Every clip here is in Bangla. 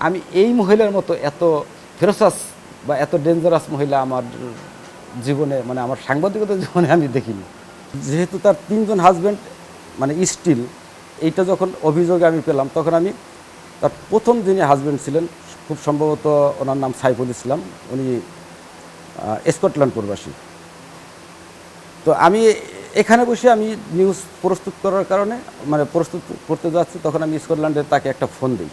আমি এই মহিলার মতো এত ফেরোসাস বা এত ডেঞ্জারাস মহিলা আমার জীবনে মানে আমার সাংবাদিকতার জীবনে আমি দেখিনি। যেহেতু তার ৩ জন হাজব্যান্ড মানে স্টিল, এইটা যখন অভিযোগে আমি পেলাম তখন আমি তার প্রথম যিনি হাজব্যান্ড ছিলেন খুব সম্ভবত ওনার নাম সাইফুল ইসলাম, উনি স্কটল্যান্ড প্রবাসী। তো আমি এখানে বসে আমি নিউজ প্রস্তুত করার কারণে মানে প্রস্তুত করতে যাচ্ছি, তখন আমি স্কটল্যান্ডে তাকে একটা ফোন দিই।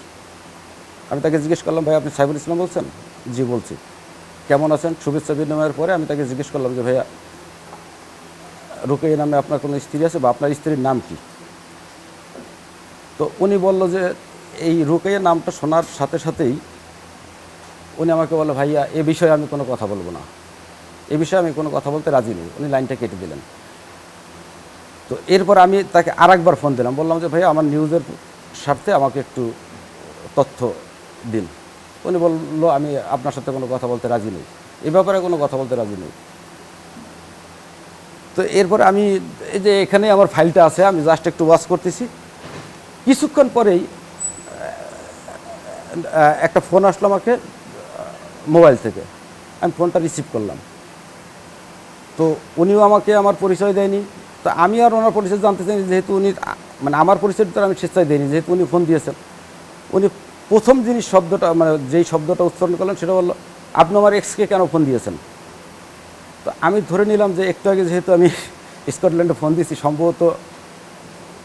আমি তাকে জিজ্ঞেস করলাম, ভাই আপনি সাইফুল ইসলাম বলছেন? জি বলছি। কেমন আছেন? শুভেচ্ছা বিনিময়ের পরে আমি তাকে জিজ্ঞেস করলাম যে ভাইয়া রুকাইয়া নামে আপনার কোনো স্ত্রী আছে বা আপনার স্ত্রীর নাম কি? তো উনি বলল যে এই রুকাইয়া নামটা শোনার সাথে সাথেই উনি আমাকে বলল, ভাইয়া এ বিষয়ে আমি কোনো কথা বলবো না, এ বিষয়ে আমি কোনো কথা বলতে রাজি নেই। উনি লাইনটা কেটে দিলেন। তো এরপর আমি তাকে আরেকবার ফোন দিলাম, বললাম যে ভাইয়া আমার নিউজের স্বার্থে আমাকে একটু তথ্য দিন। উনি বলল, আমি আপনার সাথে কোনো কথা বলতে রাজি নেই, এ ব্যাপারে কোনো কথা বলতে রাজি নেই। তো এরপরে আমি এই যে এখানে আমার ফাইলটা আছে, আমি জাস্ট একটু ওয়াচ করতেছি। কিছুক্ষণ পরেই একটা ফোন আসলো আমাকে মোবাইল থেকে। আমি ফোনটা রিসিভ করলাম। তো উনিও আমাকে আমার পরিচয় দেয়নি। তো আমি আর ওনার পরিচয় জানতে চাইনি, যেহেতু উনি মানে আমার পরিচয়টা আমি স্বেচ্ছায় দেয়নি, যেহেতু উনি ফোন দিয়েছেন। উনি প্রথম জিনিস শব্দটা মানে যেই শব্দটা উচ্চারণ করলেন সেটা বললো, আপনি আমার এক্সকে কেন ফোন দিয়েছেন? তো আমি ধরে নিলাম যে একটু আগে যেহেতু আমি স্কটল্যান্ডে ফোন দিয়েছি, সম্ভবত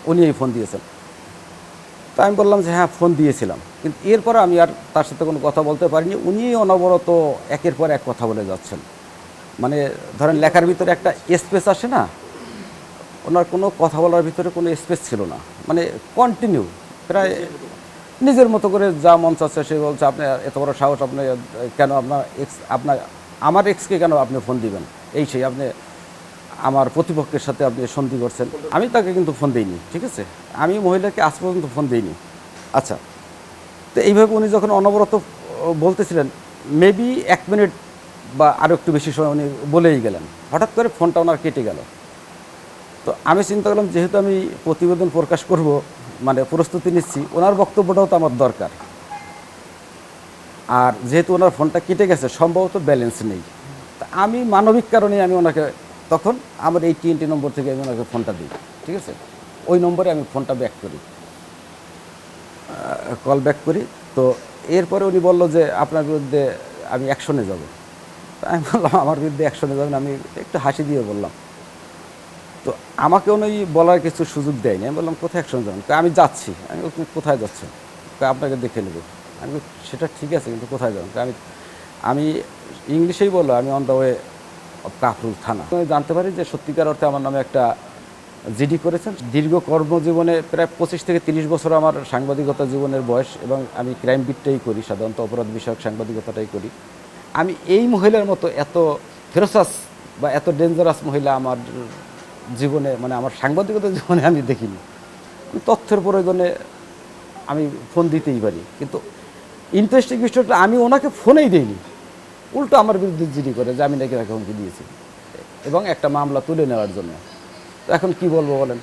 উনি এই ফোন দিয়েছেন। তো আমি বললাম যে হ্যাঁ ফোন দিয়েছিলাম, কিন্তু এরপর আমি আর তার সাথে কোনো কথা বলতে পারিনি। উনি অনবরত একের পর এক কথা বলে যাচ্ছেন। মানে ধরেন লেখার ভিতরে একটা স্পেস আসে না, ওনার কোনো কথা বলার ভিতরে কোনো স্পেস ছিল না, মানে কন্টিনিউ প্রায় নিজের মতো করে যা মন চাচ্ছে সে বলছে, আপনি এত বড় সাহস, আপনি কেন আপনার আমার এক্সকে কেন আপনি ফোন দিবেন, এই সেই আপনি আমার প্রতিপক্ষের সাথে আপনি সন্ধি করছেন। আমি তাকে কিন্তু ফোন দিইনি, ঠিক আছে, আমি মহিলাকে আজ পর্যন্ত ফোন দিইনি। আচ্ছা, তো এইভাবে উনি যখন অনবরত বলতেছিলেন, মেবি 1 মিনিট বা আরও একটু বেশি সময় উনি বলেই গেলেন। হঠাৎ করে ফোনটা ওনার কেটে গেল। তো আমি চিন্তা করলাম, যেহেতু আমি প্রতিবেদন প্রকাশ করব, মানে প্রস্তুতি নিচ্ছি, ওনার বক্তব্যটাও তো আমার দরকার। আর যেহেতু ওনার ফোনটা কেটে গেছে, সম্ভবত ব্যালেন্স নেই। তা আমি মানবিক কারণে আমি ওনাকে তখন আমার এই TNT নম্বর থেকে আমি ওনাকে ফোনটা দিই, ঠিক আছে, ওই নম্বরে আমি ফোনটা ব্যাক করি, কল ব্যাক করি। তো এরপরে উনি বলল যে আপনার বিরুদ্ধে আমি অ্যাকশনে যাব। আমি বললাম, আমার বিরুদ্ধে অ্যাকশনে যাবেন? আমি একটু হাসি দিয়ে বললাম। তো আমাকে উনি বলার কিছু সুযোগ দেয়নি। আমি বললাম, কোথায় অ্যাকশনে যাবেন? আমি যাচ্ছি। আমি বলছি, কোথায় যাচ্ছেন? আপনাকে দেখে নেব। আমি সেটা ঠিক আছে, কিন্তু কোথায় যাবেন? আমি আমি ইংলিশেই বললো, আমি on the way of Kafrul থানা। আমি জানতে পারি যে সত্যিকার অর্থে আমার নামে একটা জিডি করেছেন। দীর্ঘ কর্মজীবনে প্রায় 25 থেকে 30 বছর আমার সাংবাদিকতা জীবনের বয়স, এবং আমি ক্রাইম বিটটাই করি, সাধারণত অপরাধ বিষয়ক সাংবাদিকতাটাই করি। আমি এই মহিলার মতো এত ফেরোসাস বা এত ডেঞ্জারাস মহিলা আমার জীবনে মানে আমার সাংবাদিকতার জীবনে আমি দেখিনি। তথ্যের প্রয়োজনে আমি ফোন দিতেই পারি, কিন্তু ইন্টারেস্টিং বিষয়টা আমি ওনাকে ফোনেই দিইনি, উল্টো আমার বিরুদ্ধে জিডি করে যে আমি নাকি তাকে হুমকি দিয়েছি এবং একটা মামলা তুলে নেওয়ার জন্য। তো এখন কি বলবো বলেন?